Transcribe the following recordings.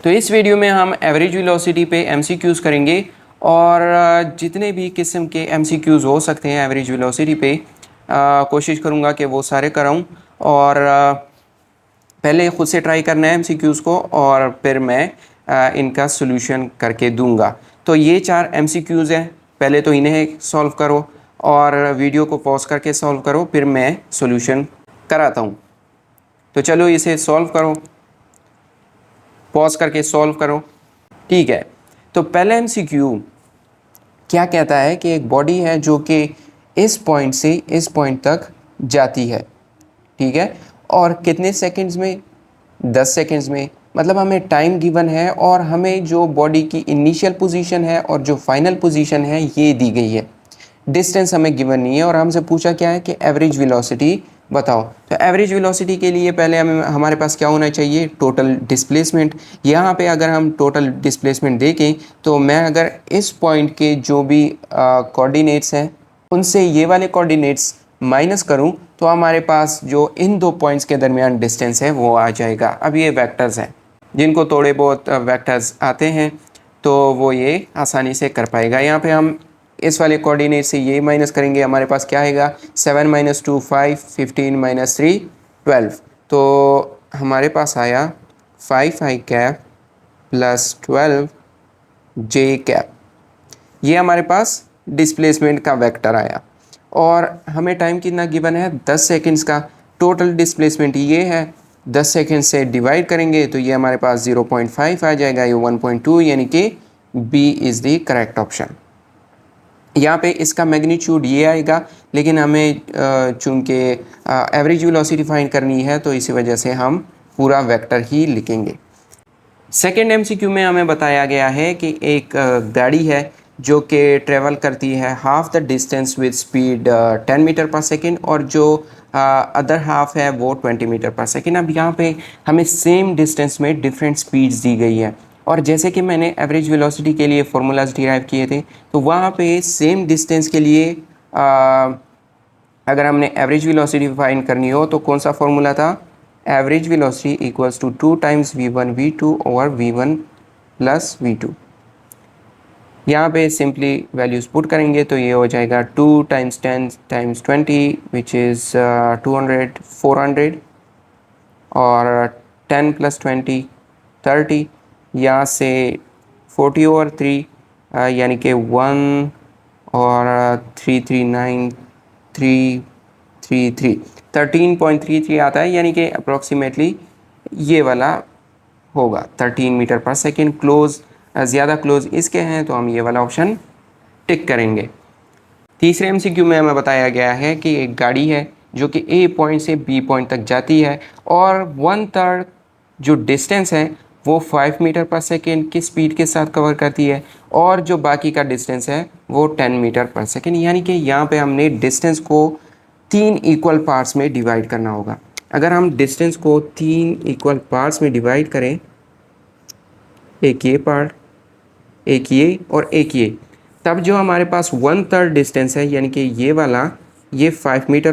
तो इस वीडियो में हम एवरेज वेलोसिटी पे एमसीक्यूज़ करेंगे और जितने भी किस्म के एमसीक्यूज़ हो सकते हैं एवरेज वेलोसिटी पे कोशिश करूँगा कि वो सारे कराऊँ और पहले ख़ुद से ट्राई करना है एमसीक्यूज़ को और फिर मैं इनका सोल्यूशन करके दूंगा। तो ये 4 एमसीक्यूज़ हैं, पहले तो इन्हें सॉल्व करो और वीडियो को पॉज करके सॉल्व करो, फिर मैं सोल्यूशन कराता हूँ। तो चलो इसे सॉल्व करो, पॉज करके सॉल्व करो। ठीक है, तो पहला एमसीक्यू क्या कहता है कि एक बॉडी है जो कि इस पॉइंट से इस पॉइंट तक जाती है, ठीक है, और कितने सेकंड्स में? 10 सेकंड्स में। मतलब हमें टाइम गिवन है और हमें जो बॉडी की इनिशियल पोजीशन है और जो फाइनल पोजीशन है ये दी गई है। डिस्टेंस हमें गिवन नहीं है और हमसे पूछा क्या है कि एवरेज वेलोसिटी बताओ। तो एवरेज वेलोसिटी के लिए पहले हमारे पास क्या होना चाहिए? Total displacement. यहाँ पे अगर हम टोटल डिस्प्लेसमेंट देखें तो मैं अगर इस पॉइंट के जो भी कोऑर्डिनेट्स हैं उनसे ये वाले कोऑर्डिनेट्स माइनस करूं तो हमारे पास जो इन दो पॉइंट्स के दरमियान डिस्टेंस है वो आ जाएगा। अब ये वेक्टर्स हैं, जिनको थोड़े बहुत वेक्टर्स आते हैं तो वो ये आसानी से कर पाएगा। यहाँ पे हम इस वाले कोऑर्डिनेट से ये माइनस करेंगे, हमारे पास क्या आएगा? 7 - 2 5, 15 - 3 12। तो हमारे पास आया 5i cap plus 12 j cap. ये हमारे पास डिस्प्लेसमेंट का वेक्टर आया और हमें टाइम कितना गिवन है? 10 सेकंड्स का। टोटल डिस्प्लेसमेंट ये है, 10 सेकंड से डिवाइड करेंगे तो ये हमारे पास 0.5 आ जाएगा, ये 1.2, यानी कि B is the correct option. यहाँ पे इसका मैग्नीट्यूड ये आएगा, लेकिन हमें चूँकि एवरेज वेलोसिटी फाइंड करनी है तो इसी वजह से हम पूरा वेक्टर ही लिखेंगे। सेकेंड एमसीक्यू में हमें बताया गया है कि एक गाड़ी है जो कि ट्रेवल करती है half the distance with speed 10 metre per second और जो अदर हाफ है वो 20 मीटर पर सेकेंड। अब यहाँ पे हमें सेम डिस्टेंस में डिफरेंट स्पीड्स दी गई है और जैसे कि मैंने एवरेज वेलोसिटी के लिए फार्मूलाज डिराइव किए थे तो वहाँ पे सेम डिस्टेंस के लिए अगर हमने एवरेज वेलोसिटी फाइंड करनी हो तो कौन सा फार्मूला था? Average velocity equals to 2 times v1 v2 over v1 plus v2। यहाँ पे सिंपली वैल्यूज पुट करेंगे तो ये हो जाएगा 2 टाइम्स 10 टाइम्स 20 विच इज़ 200 400 और 10 प्लस 20 30। यहाँ से 40 ओवर 3 यानी कि 1 और 339 13.33 आता है, यानी कि अप्रॉक्सीमेटली ये वाला होगा 13 मीटर पर सेकेंड। क्लोज ज़्यादा क्लोज इसके हैं तो हम ये वाला ऑप्शन टिक करेंगे। तीसरे एमसीक्यू में हमें बताया गया है कि एक गाड़ी है जो कि ए पॉइंट से बी पॉइंट तक जाती है और 1/3 जो डिस्टेंस है वो 5 मीटर पर सेकेंड की स्पीड के साथ कवर करती है और जो बाकी का डिस्टेंस है वो 10 मीटर पर सेकेंड। यानी कि यहाँ पे हमने डिस्टेंस को 3 इक्वल पार्ट्स में डिवाइड करना होगा। अगर हम डिस्टेंस को 3 इक्वल पार्ट्स में डिवाइड करें, एक ये पार्ट, एक ये और एक ये, तब जो हमारे पास 1/3 डिस्टेंस है यानी कि ये वाला, ये 5 मीटर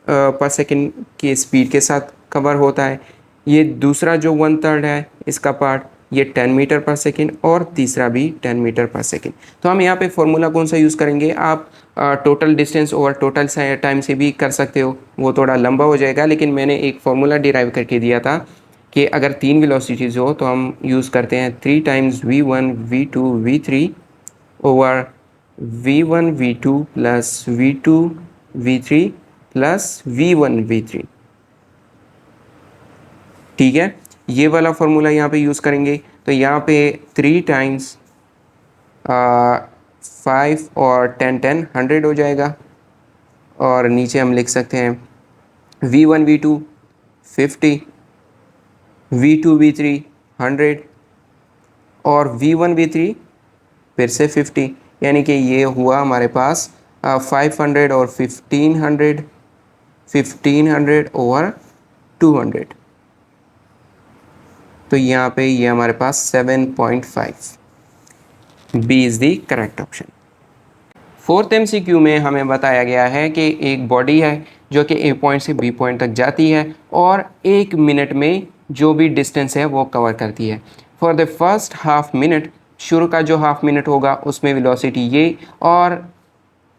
पर सेकेंड की स्पीड के साथ कवर होता है। ये दूसरा जो 1/3 है इसका पार्ट, ये 10 मीटर पर सेकेंड और तीसरा भी 10 मीटर पर सेकेंड। तो हम यहाँ पे फॉर्मूला कौन सा यूज़ करेंगे? आप total distance over total time से भी कर सकते हो, वो थोड़ा लंबा हो जाएगा, लेकिन मैंने एक फार्मूला डिराइव करके दिया था कि अगर 3 वेलोसिटीज़ हो तो हम यूज़ करते हैं 3 times v1 v2 v3 over v1 v2 plus v2 v3 plus v1 v3। ठीक है, ये वाला फार्मूला यहाँ पे यूज़ करेंगे तो यहाँ पे 3 टाइम्स 5 और 10 10 100 हो जाएगा और नीचे हम लिख सकते हैं v1 v2 50, v2 v3 100 और v1 v3 फिर से 50, यानी कि ये हुआ हमारे पास 500 और 1500 ओवर 200। तो यहाँ पे ये हमारे पास 7.5, B is the correct option. Fourth MCQ में हमें बताया गया है कि एक बॉडी है जो कि ए पॉइंट से बी पॉइंट तक जाती है और 1 मिनट में जो भी डिस्टेंस है वो कवर करती है। For the first half minute, शुरू का जो हाफ मिनट होगा उसमें वेलोसिटी ये, और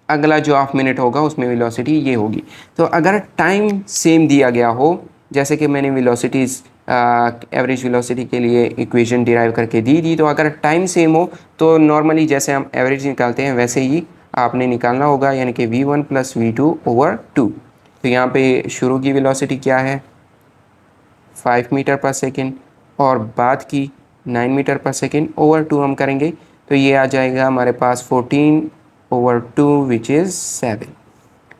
अगला जो हाफ मिनट होगा उसमें वेलोसिटी ये होगी। तो अगर टाइम सेम दिया गया हो, जैसे कि मैंने वेलोसिटीज़ एवरेज वेलोसिटी के लिए इक्वेशन डिराइव करके दी थी, तो अगर टाइम सेम हो तो नॉर्मली जैसे हम एवरेज निकालते हैं वैसे ही आपने निकालना होगा, यानी कि v1 प्लस v2/2। तो यहाँ पे शुरू की वेलोसिटी क्या है 5 मीटर पर सेकेंड, और बाद की 9 मीटर पर सेकेंड ओवर 2 हम करेंगे, तो ये आ जाएगा हमारे पास 14/2 which is 7।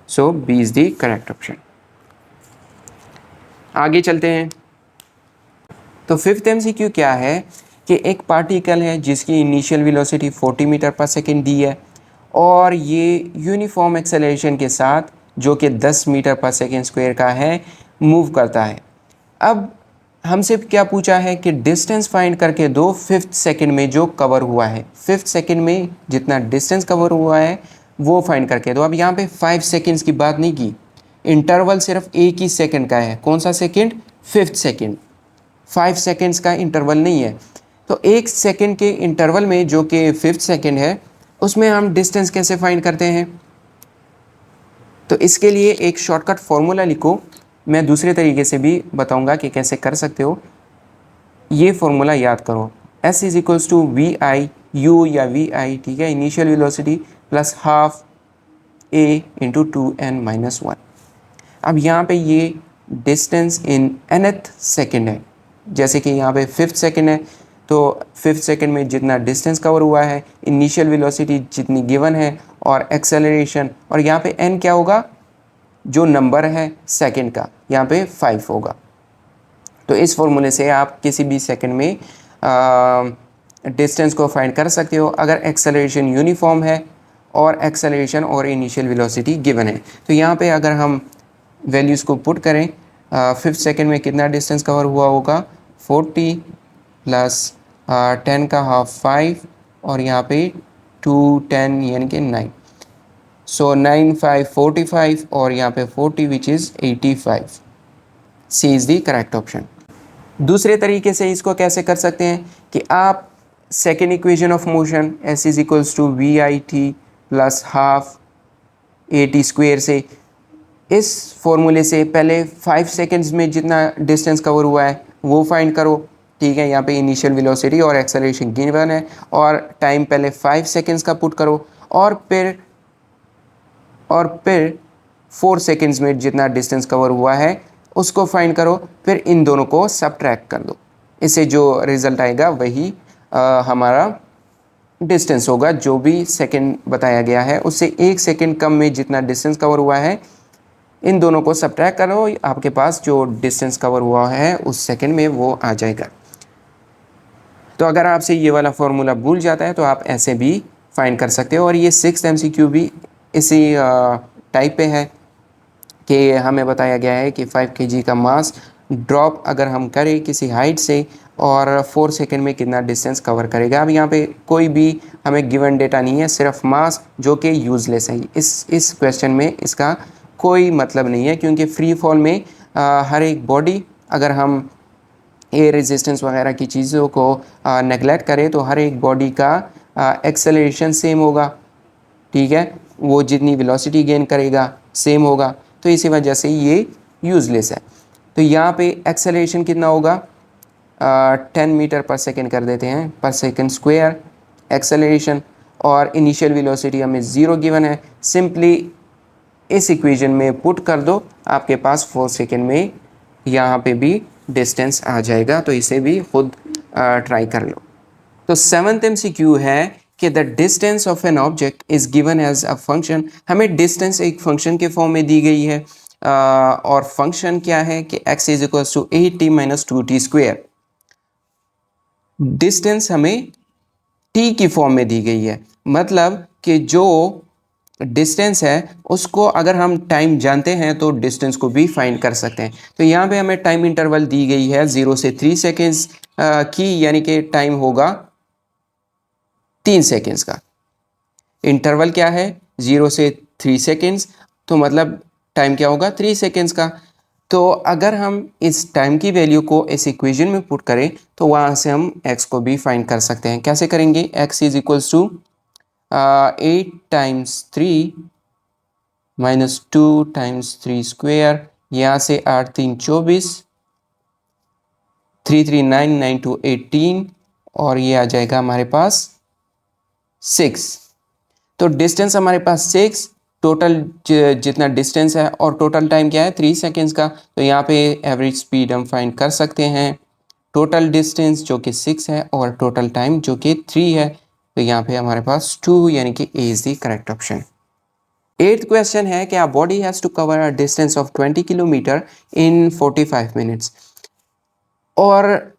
So B is the correct option. आगे चलते हैं। तो फिफ्थ एमसीक्यू क्या है कि एक पार्टिकल है जिसकी initial velocity 40 metre per second दी है, और ये यूनिफॉर्म एक्सेलरेशन के साथ जो कि 10 मीटर पर सेकेंड स्क्वायर का है मूव करता है। अब हमसे क्या पूछा है कि डिस्टेंस फाइंड करके दो फिफ्थ सेकंड में जो कवर हुआ है, फिफ्थ सेकंड में जितना डिस्टेंस कवर हुआ है वो फाइंड करके दो। अब यहाँ पे 5 सेकंड्स की बात नहीं की, इंटरवल सिर्फ एक ही सेकंड का है। कौन सा सेकंड? Fifth second. 5 सेकंड्स का इंटरवल नहीं है। तो एक सेकंड के इंटरवल में जो कि फिफ्थ सेकंड है उसमें हम डिस्टेंस कैसे फाइंड करते हैं? तो इसके लिए एक शॉर्टकट फॉर्मूला लिखो, मैं दूसरे तरीके से भी बताऊंगा कि कैसे कर सकते हो। ये फॉर्मूला याद करो, S is equals to v i u या वी आई, ठीक है, initial velocity plus half a into 2n-1। अब यहाँ पे ये डिस्टेंस इन nth सेकेंड है, जैसे कि यहाँ पे फिफ्थ सेकेंड है, तो फिफ्थ सेकेंड में जितना डिस्टेंस कवर हुआ है, इनिशियल वेलोसिटी जितनी गिवन है, और एक्सेलरेशन, और यहाँ पे n क्या होगा? जो नंबर है सेकंड का, यहाँ पे 5 होगा। तो इस फॉर्मूले से आप किसी भी सेकंड में डिस्टेंस को फाइंड कर सकते हो अगर एक्सेलरेशन यूनिफॉर्म है और एक्सेलरेशन और इनिशियल वेलोसिटी गिवन है। तो यहाँ पे अगर हम वैल्यूज़ को पुट करें, फिफ्थ सेकंड में कितना डिस्टेंस कवर हुआ होगा 40 प्लस 10 का हाफ 5, और यहाँ पे 2 10 यानी कि 9। सो 9 5 45, और यहाँ पे 40 which is 85। C is the correct option. दूसरे तरीके से इसको कैसे कर सकते हैं कि आप second equation of motion s is equals to v i t plus half a t square से, इस फॉर्मूले से पहले 5 सेकेंड्स में जितना डिस्टेंस कवर हुआ है वो फाइंड करो, ठीक है। यहाँ पे इनिशियल वेलोसिटी और एक्सेलरेशन गिवन है, और टाइम पहले 5 सेकेंड्स का पुट करो, और फिर 4 सेकेंड्स में जितना डिस्टेंस कवर हुआ है उसको फाइंड करो, फिर इन दोनों को सबट्रैक्ट कर दो। इससे जो रिज़ल्ट आएगा वही हमारा डिस्टेंस होगा। जो भी सेकंड बताया गया है उससे 1 सेकंड कम में जितना डिस्टेंस कवर हुआ है इन दोनों को सबट्रैक्ट करो, आपके पास जो डिस्टेंस कवर हुआ है उस सेकंड में वो आ जाएगा। तो अगर आपसे ये वाला फॉर्मूला भूल जाता है तो आप ऐसे भी फाइंड कर सकते हो। और ये 6th MCQ भी इसी टाइप पे है कि हमें बताया गया है कि 5 kg का मास ड्रॉप अगर हम करें किसी हाइट से, और 4 सेकेंड में कितना डिस्टेंस कवर करेगा। अब यहाँ पे कोई भी हमें गिवन डेटा नहीं है, सिर्फ मास जो कि यूजलेस है। इस क्वेश्चन में इसका कोई मतलब नहीं है, क्योंकि फ्री फॉल में हर एक बॉडी, अगर हम एयर रेजिस्टेंस वगैरह की चीज़ों को नेगलेक्ट करें तो हर एक बॉडी का एक्सेलरेशन सेम होगा, ठीक है, वो जितनी वेलोसिटी गेन करेगा सेम होगा, तो इसी वजह से ये यूजलेस है। तो यहाँ पे एक्सेलरेशन कितना होगा 10 मीटर पर सेकेंड कर देते हैं, पर सेकेंड स्क्वायर एक्सेलरेशन, और इनिशियल वेलोसिटी हमें 0 गिवन है, सिंपली इस इक्वेशन में पुट कर दो, आपके पास 4 सेकेंड में यहाँ पे भी डिस्टेंस आ जाएगा। तो इसे भी खुद ट्राई कर लो। तो 7th MCQ है कि the distance of an object is given as a function. हमें डिस्टेंस एक फंक्शन के फॉर्म में दी गई है, और फंक्शन क्या है कि x is equal to 8t minus 2t square. Distance हमें t की फॉर्म में दी गई है, मतलब कि जो डिस्टेंस है उसको अगर हम टाइम जानते हैं तो डिस्टेंस को भी फाइंड कर सकते हैं। तो यहाँ पे हमें टाइम इंटरवल दी गई है 0 से 3 सेकेंड्स की, यानी कि टाइम होगा 3 सेकेंड्स का। इंटरवल क्या है 0 से 3 सेकेंड्स, तो मतलब टाइम क्या होगा 3 सेकेंड्स का। तो अगर हम इस टाइम की वैल्यू को इस इक्वेशन में पुट करें तो वहाँ से हम x को भी फाइंड कर सकते हैं। कैसे करेंगे? x is equals to 8 times 3 minus 2 times 3 square, यहाँ से 8 3 24, 3 3 9 9 2 18 और ये आ जाएगा हमारे पास 6। तो डिस्टेंस हमारे पास 6, टोटल जितना डिस्टेंस है और टोटल टाइम क्या है 3 सेकेंड्स का। तो यहाँ पे एवरेज स्पीड हम फाइंड कर सकते हैं। टोटल डिस्टेंस जो कि 6 है और टोटल टाइम जो कि 3 है, तो यहाँ पे हमारे पास 2 यानी कि A is the correct option. 8th question है कि a body has to cover a distance of 20 kilometre in 45 minutes. और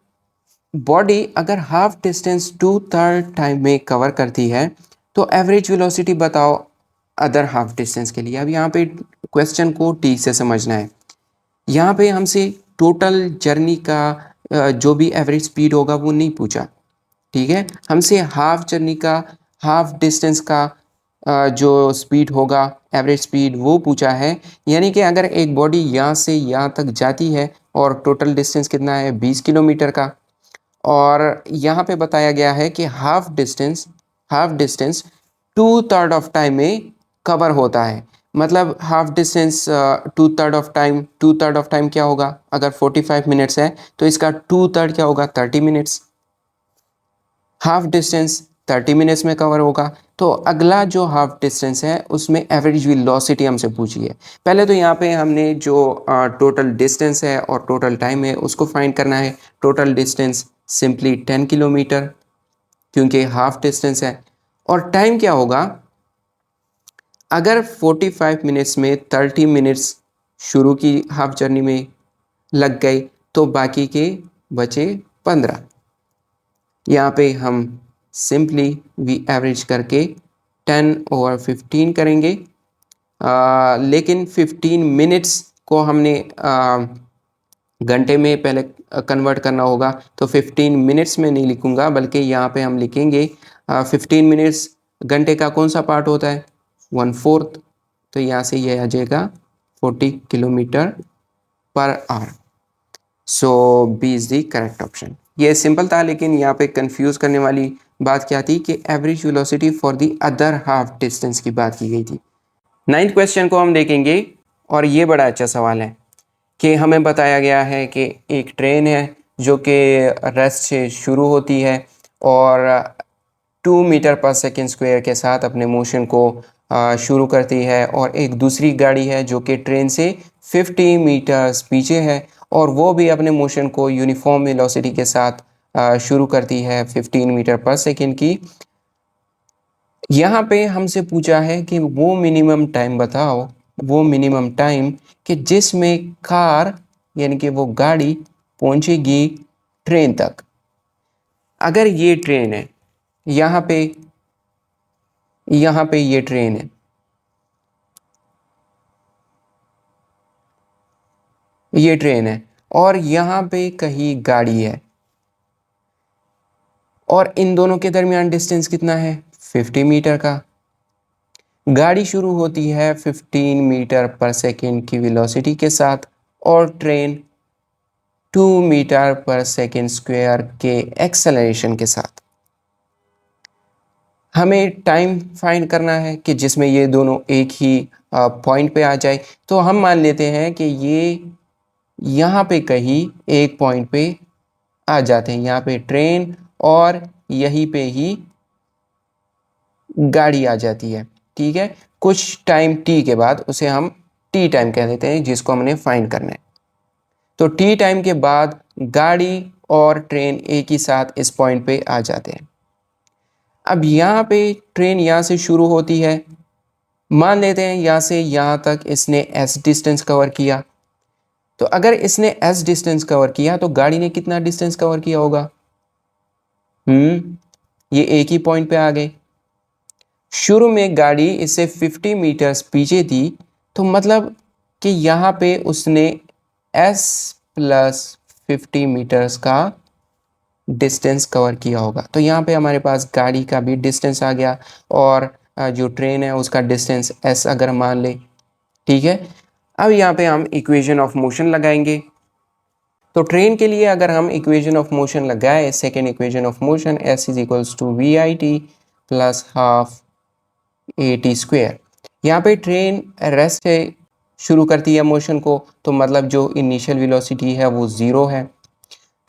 बॉडी अगर हाफ डिस्टेंस 2/3 टाइम में कवर करती है तो एवरेज वेलोसिटी बताओ अदर हाफ डिस्टेंस के लिए। अब यहाँ पे क्वेश्चन को ठीक से समझना है। यहाँ पे हमसे टोटल जर्नी का जो भी एवरेज स्पीड होगा वो नहीं पूछा, ठीक है। हमसे हाफ जर्नी का, हाफ डिस्टेंस का जो स्पीड होगा, एवरेज स्पीड, वो पूछा है। यानी कि अगर एक बॉडी यहाँ से यहाँ तक जाती है और टोटल डिस्टेंस कितना है 20 किलोमीटर का, और यहाँ पे बताया गया है कि हाफ डिस्टेंस 2/3 ऑफ टाइम में कवर होता है। मतलब हाफ डिस्टेंस 2/3 ऑफ टाइम क्या होगा? अगर 45 मिनट्स है तो इसका 2/3 क्या होगा? 30 मिनट्स। हाफ डिस्टेंस 30 मिनट्स में कवर होगा। तो अगला जो हाफ डिस्टेंस है उसमें एवरेज वेलोसिटी हमसे पूछी है। पहले तो यहाँ पे हमने जो टोटल डिस्टेंस है और टोटल टाइम है उसको फाइंड करना है। टोटल डिस्टेंस सिंपली 10 किलोमीटर क्योंकि हाफ डिस्टेंस है। और टाइम क्या होगा? अगर 45 मिनट्स में 30 मिनट्स शुरू की हाफ जर्नी में लग गए तो बाकी के बचे 15। यहाँ पे हम सिंपली वी एवरेज करके 10/15 करेंगे। लेकिन 15 मिनट्स को हमने घंटे में पहले कन्वर्ट करना होगा, तो 15 मिनट्स में नहीं लिखूंगा बल्कि यहाँ पे हम लिखेंगे 15 मिनट्स घंटे का कौन सा पार्ट होता है? 1/4। तो यहाँ से ये आ जाएगा 40 kilometre per hour. So B is the correct option. ये सिंपल था, लेकिन यहाँ पे कंफ्यूज करने वाली बात क्या थी कि average velocity for the other half distance की बात की गई थी। 9th क्वेश्चन को हम देखेंगे और ये बड़ा अच्छा सवाल है कि हमें बताया गया है कि एक ट्रेन है जो कि रेस्ट से शुरू होती है और 2 मीटर पर सेकेंड स्क्वायर के साथ अपने मोशन को शुरू करती है, और एक दूसरी गाड़ी है जो कि ट्रेन से 50 मीटर्स पीछे है और वो भी अपने मोशन को यूनिफॉर्म वेलोसिटी के साथ शुरू करती है 15 मीटर पर सेकेंड की। यहाँ पे हमसे पूछा है कि वो मिनिमम टाइम बताओ, वो मिनिमम टाइम कि जिसमें कार यानी कि वो गाड़ी पहुंचेगी ट्रेन तक। अगर ये ट्रेन है, यहाँ पे ये ट्रेन है, ये ट्रेन है और यहाँ पे कहीं गाड़ी है, और इन दोनों के दरमियान डिस्टेंस कितना है? 50 मीटर का। गाड़ी शुरू होती है 15 मीटर पर सेकेंड की वेलोसिटी के साथ और train 2 metre per second square के एक्सेलरेशन के साथ। हमें टाइम फाइंड करना है कि जिसमें ये दोनों एक ही पॉइंट पे आ जाए। तो हम मान लेते हैं कि ये यहाँ पे कहीं एक पॉइंट पे आ जाते हैं, यहाँ पे ट्रेन और यहीं पे ही गाड़ी आ जाती है, ठीक है। कुछ टाइम टी के बाद उसे हम टी टाइम कह देते हैं जिसको हमने फाइंड करना है। तो टी टाइम के बाद गाड़ी और ट्रेन एक ही साथ इस पॉइंट पे आ जाते हैं। अब यहाँ पे ट्रेन यहाँ से शुरू होती है, मान लेते हैं यहाँ से यहाँ तक इसने एस डिस्टेंस कवर किया। तो अगर इसने एस डिस्टेंस कवर किया तो गाड़ी ने कितना डिस्टेंस कवर किया होगा? ये एक ही पॉइंट पे आ गए। शुरू में गाड़ी इससे 50 मीटर्स पीछे थी, तो मतलब कि यहाँ पे उसने s प्लस 50 मीटर्स का डिस्टेंस कवर किया होगा। तो यहाँ पे हमारे पास गाड़ी का भी डिस्टेंस आ गया और जो ट्रेन है उसका डिस्टेंस s अगर मान ले, ठीक है। अब यहाँ पे हम इक्वेशन ऑफ मोशन लगाएंगे। तो ट्रेन के लिए अगर हम इक्वेशन ऑफ मोशन लगाए, second equation of motion s is equals to v i t plus half a t square. यहाँ पे ट्रेन रेस्ट से शुरू करती है मोशन को, तो मतलब जो इनिशियल वेलोसिटी है वो ज़ीरो है,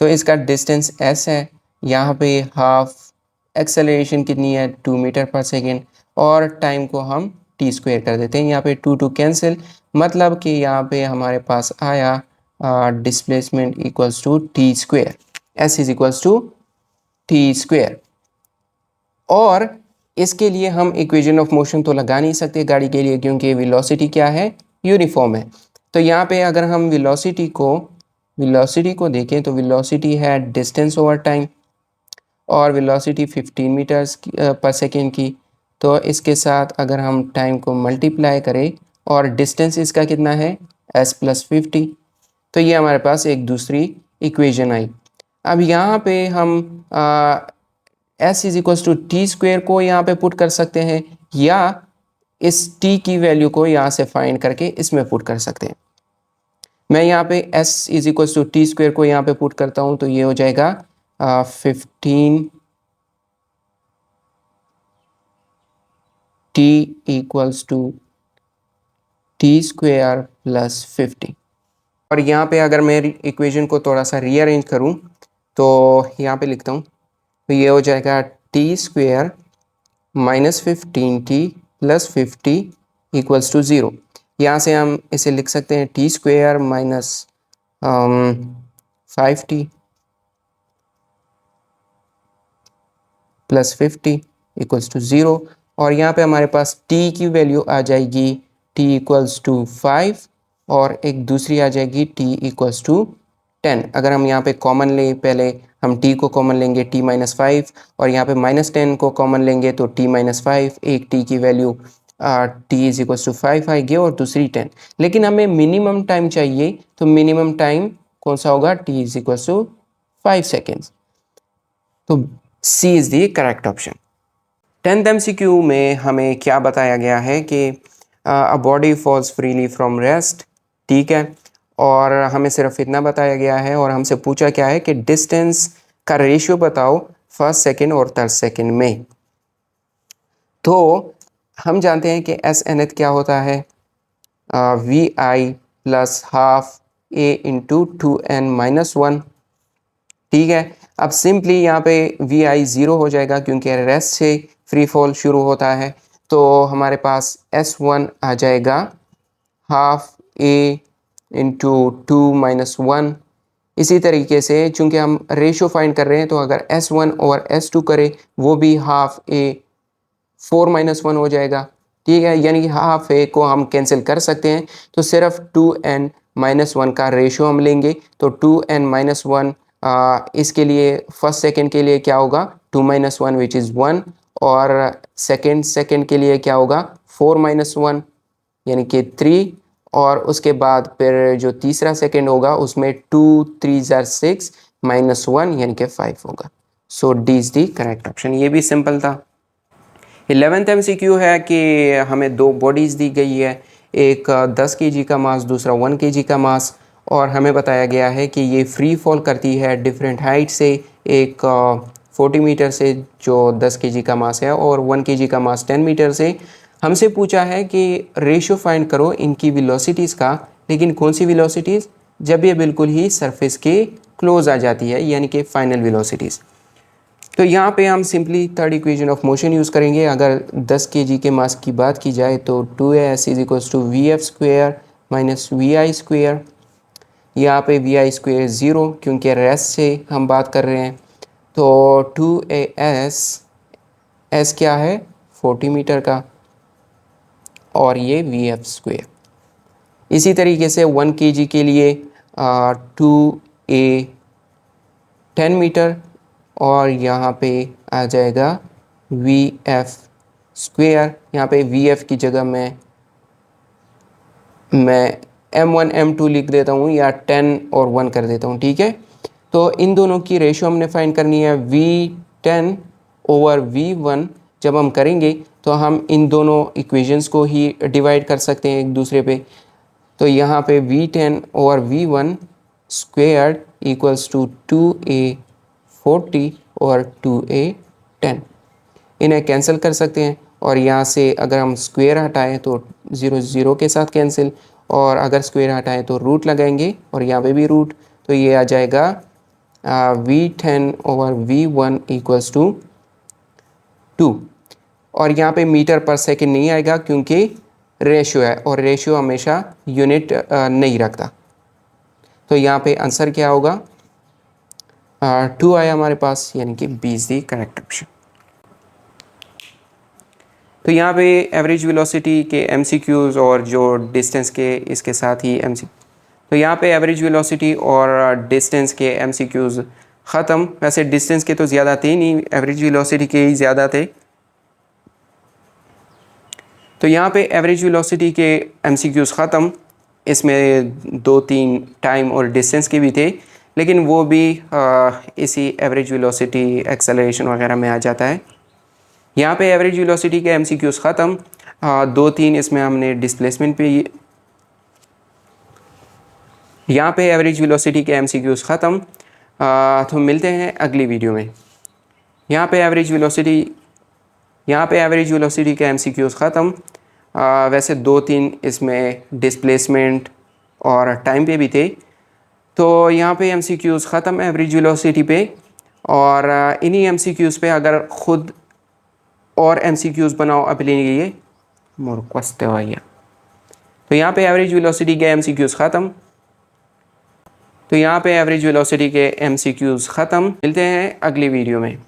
तो इसका डिस्टेंस एस है। यहाँ पे हाफ एक्सेलरेशन कितनी है, 2 मीटर पर सेकेंड, और टाइम को हम टी स्क्वेयर कर देते हैं। यहाँ पे टू टू कैंसिल, मतलब कि यहाँ पे हमारे पास आया displacement equals to t square, s is equals to t square. और इसके लिए हम इक्वेशन ऑफ मोशन तो लगा नहीं सकते गाड़ी के लिए, क्योंकि वेलोसिटी क्या है, यूनिफॉर्म है। तो यहाँ पे अगर हम वेलोसिटी को देखें तो वेलोसिटी है डिस्टेंस ओवर टाइम, और वेलोसिटी 15 मीटर्स पर सेकेंड की। तो इसके साथ अगर हम टाइम को मल्टीप्लाई करें और डिस्टेंस इसका कितना है, s प्लस 50, तो ये हमारे पास एक दूसरी इक्वेशन आई। अब यहाँ पे हम s is equals to t square को यहाँ पे पुट कर सकते हैं, या इस t की वैल्यू को यहाँ से फाइंड करके इसमें पुट कर सकते हैं। मैं यहाँ पे s is equals to t square को यहाँ पे पुट करता हूँ, तो ये हो जाएगा 15 t equals to t square plus 50। और यहाँ पे अगर मैं इक्वेशन को थोड़ा सा रीअरेंज करूँ तो यहाँ पे लिखता हूँ, तो ये हो जाएगा t square minus 15t plus 50 equals to 0। यहाँ से हम इसे लिख सकते हैं t square minus 5t plus 50 equals to 0। और यहाँ पे हमारे पास t की वैल्यू आ जाएगी t इक्वल्स टू 5, और एक दूसरी आ जाएगी t इक्वल्स टू 10। अगर हम यहाँ पे कॉमन लें, पहले हम t को कॉमन लेंगे t माइनस 5, और यहाँ पे माइनस 10 को कॉमन लेंगे तो t माइनस 5, एक t की value t is equals to 5 आएगी और दूसरी 10। लेकिन हमें मिनिमम टाइम चाहिए, तो मिनिमम टाइम कौन सा होगा, t is equals to 5 seconds. तो C is the correct option. 10th MCQ में हमें क्या बताया गया है कि a body falls freely from rest, ठीक है, और हमें सिर्फ इतना बताया गया है, और हमसे पूछा क्या है कि डिस्टेंस का रेशियो बताओ फर्स्ट सेकंड और थर्ड सेकंड में। तो हम जानते हैं कि एस एन एथ क्या होता है, v i plus half a into 2n-1, ठीक है। अब सिंपली यहाँ पे वी आई ज़ीरो हो जाएगा, क्योंकि रेस्ट से फ्री फॉल शुरू होता है, तो हमारे पास S1 आ जाएगा हाफ ए इंटू 2-1। इसी तरीके से चूंकि हम रेशो फाइंड कर रहे हैं, तो अगर S1 और S2 करें वो भी हाफ ए 4-1 हो जाएगा, ठीक है। यानी कि हाफ ए को हम कैंसिल कर सकते हैं, तो सिर्फ 2n-1 का रेशियो हम लेंगे। तो 2n-1 इसके लिए फर्स्ट सेकंड के लिए क्या होगा, 2-1 विच इज़ 1, और सेकंड के लिए क्या होगा, 4-1 यानी कि 3, और उसके बाद फिर जो तीसरा सेकंड होगा उसमें 2-3 = 6 -1 यानी कि 5 होगा। So D is the correct option. ये भी सिंपल था। 11th MCQ है कि हमें दो बॉडीज़ दी गई है, एक 10 kg का मास, दूसरा 1 kg का मास, और हमें बताया गया है कि ये फ्री फॉल करती है डिफरेंट हाइट से, एक 40 मीटर से जो 10 kg का मास है, और 1 kg का मास 10 मीटर से। हमसे पूछा है कि रेशियो फाइंड करो इनकी वेलोसिटीज़ का, लेकिन कौन सी वेलोसिटीज़, जब ये बिल्कुल ही सरफेस के क्लोज आ जाती है, यानी कि फाइनल वेलोसिटीज़। तो यहाँ पे हम simply third equation of motion use करेंगे। अगर 10 kg के मास की बात की जाए तो 2s is equals to v f square minus v i square. यहाँ पे वी आई स्क्वेयर 0, क्योंकि रेस्ट से हम बात कर रहे हैं। तो 2as, एस क्या है 40 मीटर का, और ये वी एफ स्क्वेयर। इसी तरीके से 1 kg के लिए 2a 10 मीटर, और यहाँ पे आ जाएगा वी एफ स्क्वेयर। यहाँ पे वी एफ की जगह मैं m1 m2 लिख देता हूँ, या 10 और 1 कर देता हूँ, ठीक है। तो इन दोनों की रेशियो हमने फाइंड करनी है, v10 ओवर v1 जब हम करेंगे तो हम इन दोनों इक्वेशंस को ही डिवाइड कर सकते हैं एक दूसरे पे। तो यहाँ पे V10 over V1 squared equals to 2A40 और 2A10। इन्हें कैंसिल कर सकते हैं और यहाँ से अगर हम स्क्वेयर हटाएं तो 0 0 के साथ कैंसिल, और अगर स्क्वेयर हटाएं तो रूट लगाएंगे और यहाँ पे भी रूट, तो ये आ जाएगा V10 over V1 equals to 2। और यहाँ पे मीटर पर सेकंड नहीं आएगा क्योंकि रेशियो है और रेशियो हमेशा यूनिट नहीं रखता। तो यहाँ पे आंसर क्या होगा, 2 आया हमारे पास, यानी कि B is the correct option. तो यहाँ पे एवरेज वेलोसिटी के एमसीक्यूज़ और जो डिस्टेंस के इसके साथ ही तो यहाँ पे एवरेज वेलोसिटी और डिस्टेंस के एमसीक्यूज़ ख़त्म। वैसे डिस्टेंस के तो ज़्यादा थे नहीं, एवरेज वेलोसिटी के ही ज़्यादा थे। तो यहाँ पे एवरेज वेलोसिटी के एमसीक्यूज़ ख़त्म। इसमें 2-3 टाइम और डिस्टेंस के भी थे, लेकिन वो भी इसी एवरेज वेलोसिटी एक्सेलरेशन वगैरह में आ जाता है। यहाँ पे एवरेज वेलोसिटी के एमसीक्यूज़ ख़त्म। 2-3 इसमें हमने डिस्प्लेसमेंट पे, यहाँ पे एवरेज वेलोसिटी के एमसीक्यूज़ ख़त्म। तो मिलते हैं अगली वीडियो में। यहाँ पे एवरेज वेलोसिटी के एमसीक्यूज़ ख़त्म। वैसे 2-3 इसमें डिस्प्लेसमेंट और टाइम पे भी थे। तो यहाँ पे एमसीक्यूज़ ख़त्म एवरेज वेलोसिटी पे, और इन्हीं एमसीक्यूज़ पे अगर ख़ुद और एमसीक्यूज़ बनाओ अपने लिए मुर्कस्ते भैया। तो यहाँ पे एवरेज वेलोसिटी के एमसीक्यूज़ ख़त्म। मिलते हैं अगली वीडियो में।